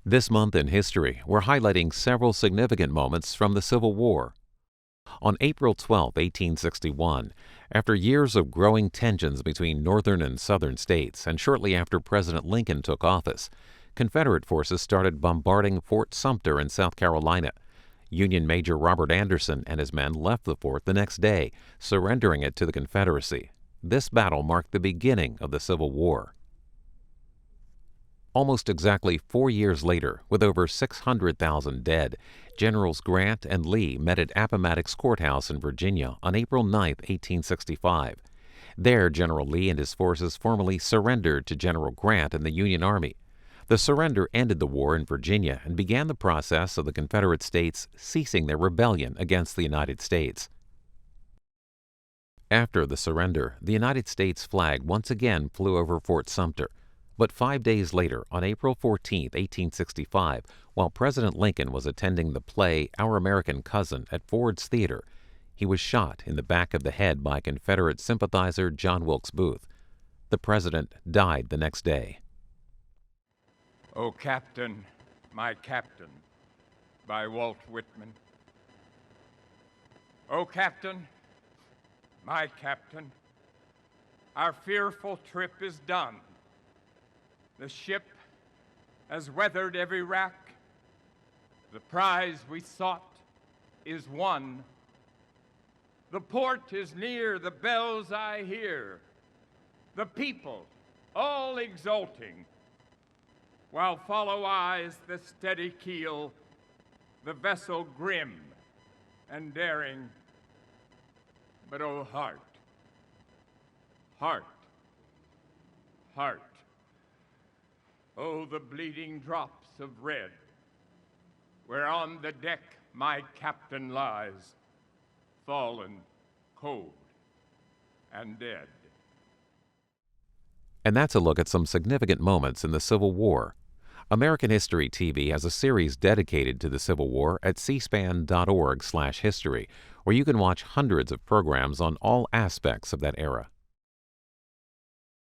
This month in history, we're highlighting several significant moments from the Civil War. On April 12, 1861, after years of growing tensions between northern and southern states, and shortly after President Lincoln took office, Confederate forces started bombarding Fort Sumter in South Carolina. Union Major Robert Anderson and his men left the fort the next day, surrendering it to the Confederacy. This battle marked the beginning of the Civil War. Almost exactly 4 years later, with over 600,000 dead, Generals Grant and Lee met at Appomattox Courthouse in Virginia on April 9, 1865. There, General Lee and his forces formally surrendered to General Grant and the Union Army. The surrender ended the war in Virginia and began the process of the Confederate States ceasing their rebellion against the United States. After the surrender, the United States flag once again flew over Fort Sumter. But 5 days later, on April 14, 1865, while President Lincoln was attending the play Our American Cousin at Ford's Theater, he was shot in the back of the head by Confederate sympathizer John Wilkes Booth. The president died the next day. "O Captain, My Captain," by Walt Whitman. O Captain, my Captain, our fearful trip is done. The ship has weathered every wrack. The prize we sought is won. The port is near, the bells I hear, the people all exulting, while follow eyes the steady keel, the vessel grim and daring. But oh heart, heart, heart, oh, the bleeding drops of red, where on the deck my captain lies, fallen, cold, and dead. And that's a look at some significant moments in the Civil War. American History TV has a series dedicated to the Civil War at cspan.org/history, where you can watch hundreds of programs on all aspects of that era.